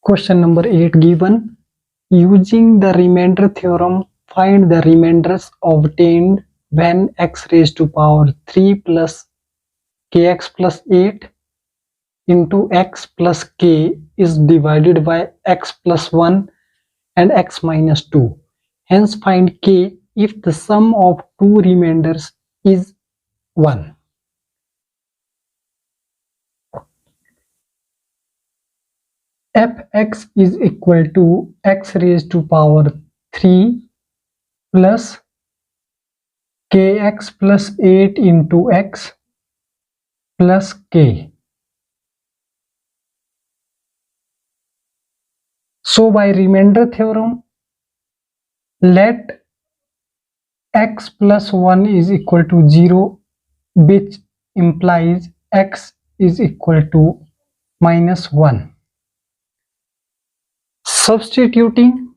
Question number 8 given. Using the remainder theorem, find the remainders obtained when x raised to power 3 plus kx plus 8 into x plus k is divided by x plus 1 and x minus 2. Hence find k if the sum of two remainders is 1. Fx is equal to x raised to power 3 plus kx plus 8 into x plus k. So by remainder theorem, let x plus 1 is equal to 0, which implies x is equal to minus 1. Substituting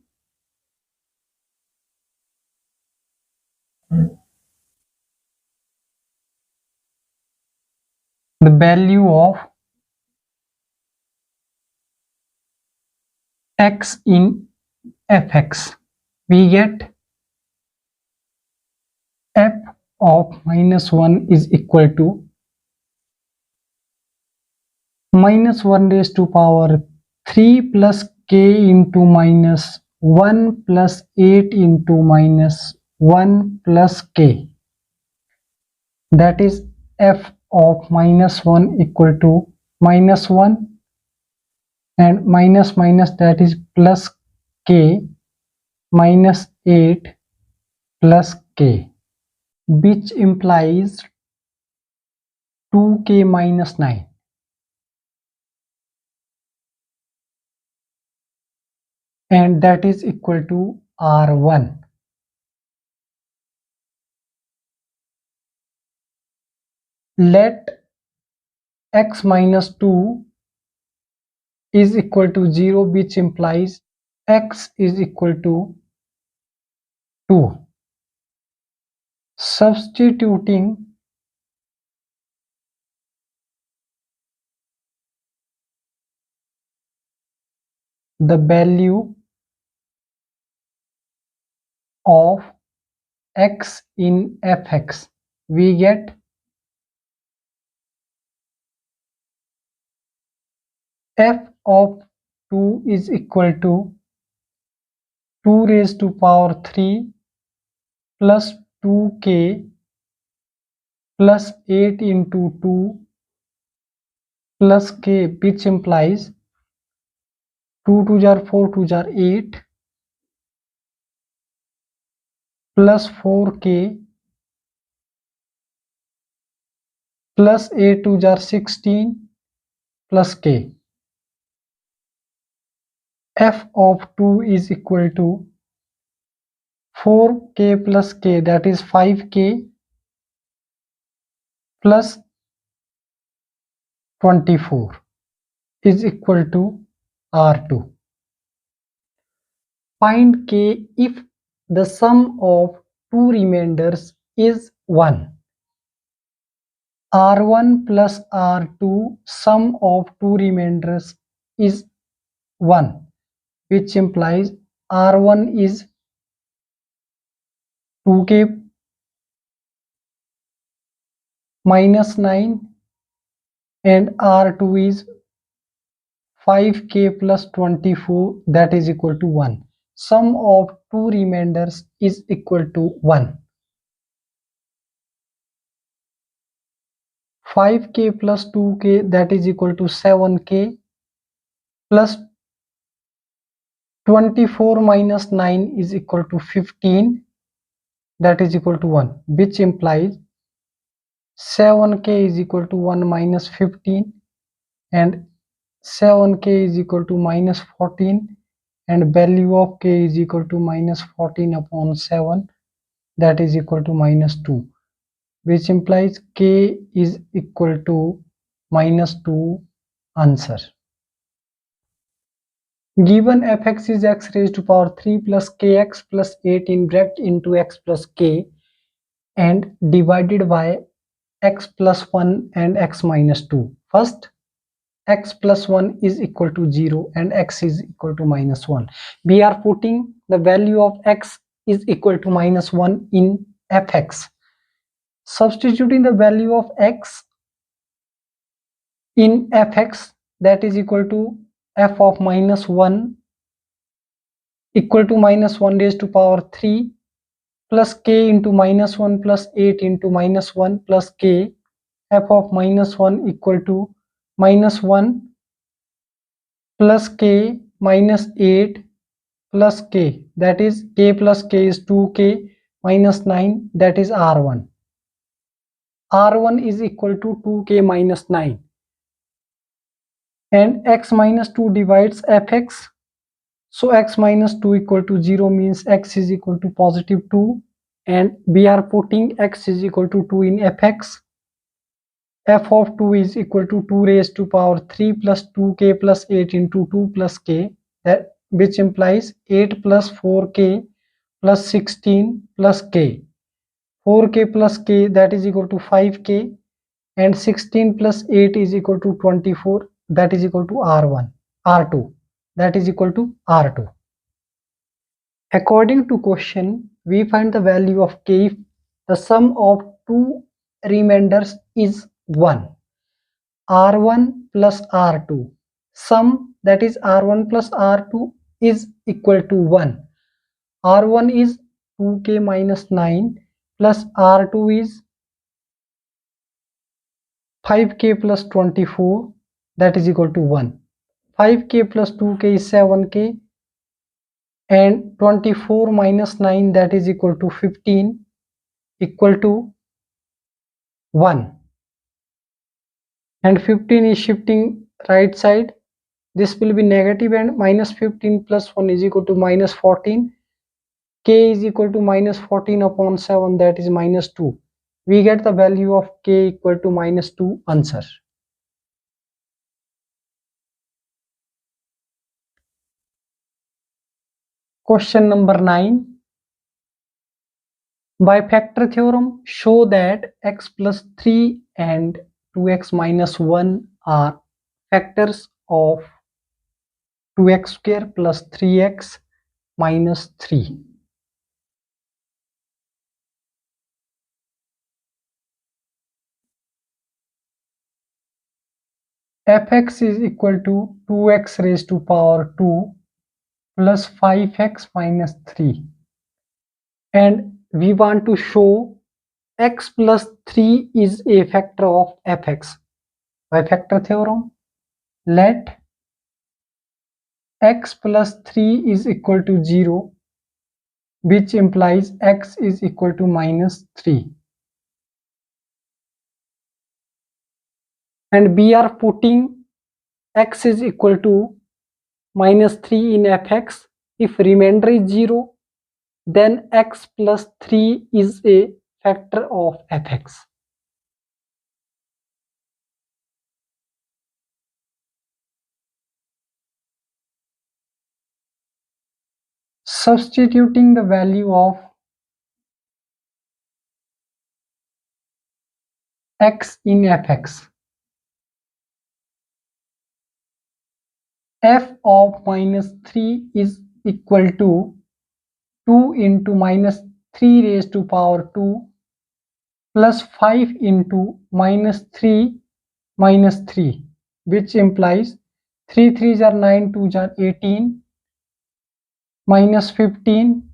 the value of x in fx, we get f of minus 1 is equal to minus 1 raised to power 3 plus k into minus 1 plus 8 into minus 1 plus k. That is f of minus 1 equal to minus 1 and minus minus, that is plus k minus 8 plus k, which implies 2k minus 9. And that is equal to R1. Let x minus 2 is equal to 0, which implies x is equal to 2. Substituting the value of x in fx, we get f of 2 is equal to 2 raised to power 3 plus 2k plus 8 into 2 plus k, which implies 2 2 jar 4 2 jar 8 plus 4k plus 8 2 jar 16 plus k. F of 2 is equal to 4k plus k, that is 5k plus 24 is equal to R2. Find k if the sum of two remainders is 1. R1 plus R2 sum of two remainders is 1, which implies R1 is 2k minus 9 and R2 is 5k plus 24, that is equal to 1. Sum of two remainders is equal to 1. 5k plus 2k, that is equal to 7k plus 24 minus 9 is equal to 15, that is equal to 1, which implies 7k is equal to 1 minus 15 and 7k is equal to minus 14 and value of k is equal to minus 14 upon 7, that is equal to minus 2, which implies k is equal to minus 2. Answer. Given fx is x raised to power 3 plus kx plus 8 in bracket into x plus k and divided by x plus 1 and x minus 2. First, x plus 1 is equal to 0 and x is equal to minus 1. We are putting the value of x is equal to minus 1 in fx. Substituting the value of x in fx, that is equal to f of minus 1 equal to minus 1 raised to power 3 plus k into minus 1 plus 8 into minus 1 plus k, f of minus 1 equal to minus 1 plus k minus 8 plus k, that is k plus k is 2k minus 9, that is r1. r1 is equal to 2k minus 9, and x minus 2 divides fx, so x minus 2 equal to 0 means x is equal to positive 2, and we are putting x is equal to 2 in fx. f of 2 is equal to 2 raised to power 3 plus 2k plus 8 into 2 plus k, that which implies 8 plus 4k plus 16 plus k. 4k plus k, that is equal to 5k, and 16 plus 8 is equal to 24, that is equal to r2, that is equal to r2. According to question, we find the value of k if the sum of two remainders is 1. r1 plus r2, sum, that is r1 plus r2 is equal to 1. r1 is 2k minus 9 plus r2 is 5k plus 24, that is equal to 1. 5k plus 2k is 7k, and 24 minus 9, that is equal to 15, equal to 1. And 15 is shifting right side, this will be negative, and minus 15 plus 1 is equal to minus 14. K is equal to minus 14 upon 7, that is minus 2. We get the value of k equal to minus 2, answer. Question number 9. By factor theorem, show that x plus 3 and 2x minus 1 are factors of 2x square plus 3x minus 3. fx is equal to 2x raised to power 2 plus 5x minus 3, and we want to show x plus 3 is a factor of fx. By factor theorem, let x plus 3 is equal to 0, which implies x is equal to minus 3, and we are putting x is equal to minus 3 in fx. If remainder is 0, then x plus 3 is a factor of fx. Substituting the value of x in fx, f of minus 3 is equal to 2 into minus 3 raised to power 2 plus 5 into minus 3 minus 3, which implies 3 3s are 9, 2s are 18, minus 15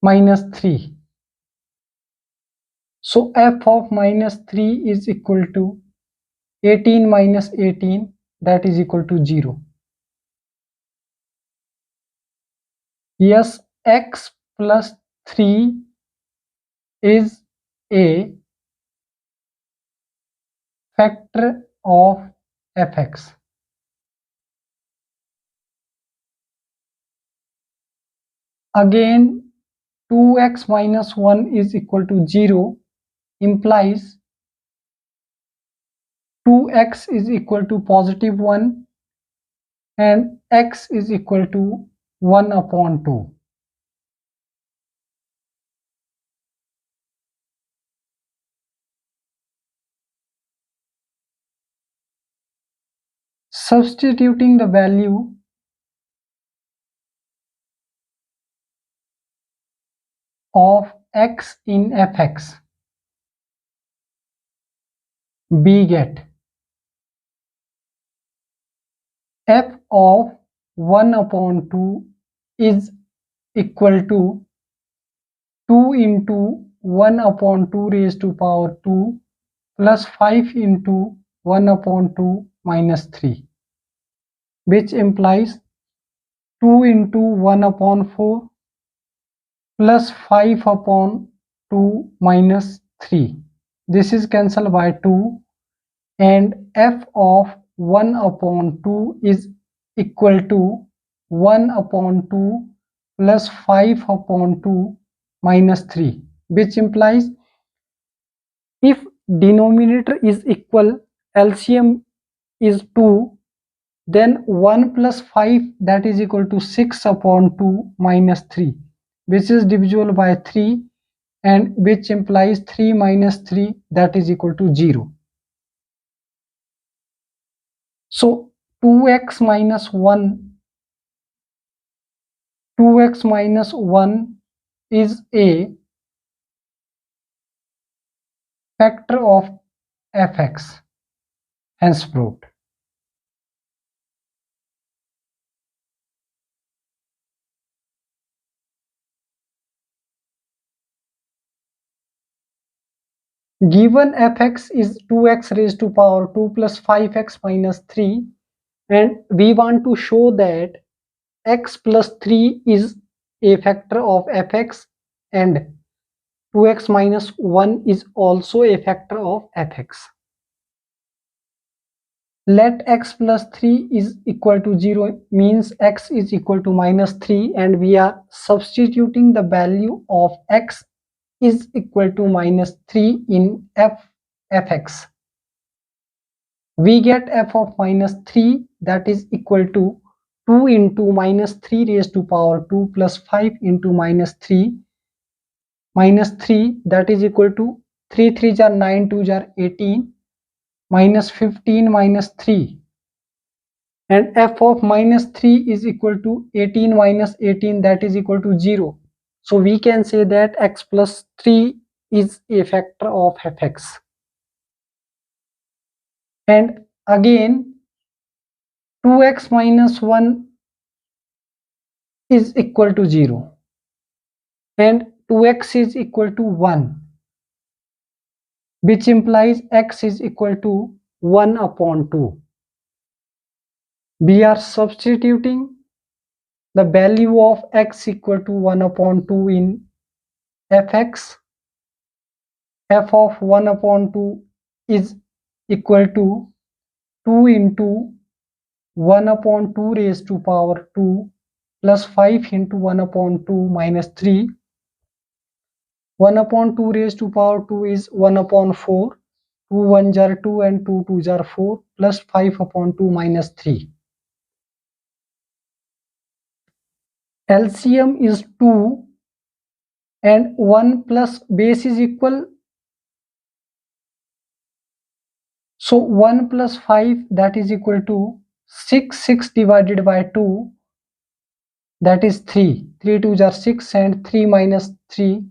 minus 3. So f of minus 3 is equal to 18 minus 18, that is equal to 0. Yes, x plus 3 is a factor of fx. Again, 2x minus 1 is equal to 0 implies 2x is equal to positive 1 and x is equal to 1 upon 2. Substituting the value of x in fx, we get f of 1 upon 2 is equal to 2 into 1 upon 2 raised to power 2 plus 5 into 1 upon 2 minus 3, which implies 2 into 1 upon 4 plus 5 upon 2 minus 3. This is cancelled by 2, and f of 1 upon 2 is equal to 1 upon 2 plus 5 upon 2 minus 3, which implies if denominator is equal, LCM is 2, then 1 plus 5, that is equal to 6 upon 2 minus 3, which is divisible by 3, and which implies 3 minus 3, that is equal to 0. So 2x minus 1 is a factor of fx, hence proved. Given fx is 2x raised to power 2 plus 5x minus 3, and we want to show that x plus 3 is a factor of fx, and 2x minus 1 is also a factor of fx. Let x plus 3 is equal to 0 means x is equal to minus 3, and we are substituting the value of x is equal to minus 3 in fx. We get f of minus 3, that is equal to 2 into minus 3 raised to power 2 plus 5 into minus 3, that is equal to 3 3s are 9, 2s are 18, minus 15 minus 3, and f of minus 3 is equal to 18 minus 18, that is equal to 0. So we can say that x plus 3 is a factor of fx. And again 2x minus 1 is equal to 0, and 2x is equal to 1, which implies x is equal to 1 upon 2. We are substituting the value of x equal to 1 upon 2 in fx. F of 1 upon 2 is equal to 2 into 1 upon 2 raised to power 2 plus 5 into 1 upon 2 minus 3. 1 upon 2 raised to power 2 is 1 upon 4. 2 1s are 2 and 2 2s are 4 plus 5 upon 2 minus 3. LCM is 2 and 1 plus base is equal. So 1 plus 5, that is equal to 6. 6 divided by 2, that is 3. 3 2s are 6 and 3 minus 3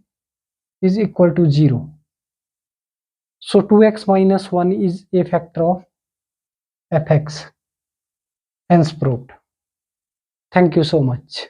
is equal to 0. So 2x minus 1 is a factor of fx, hence proved. Thank you so much.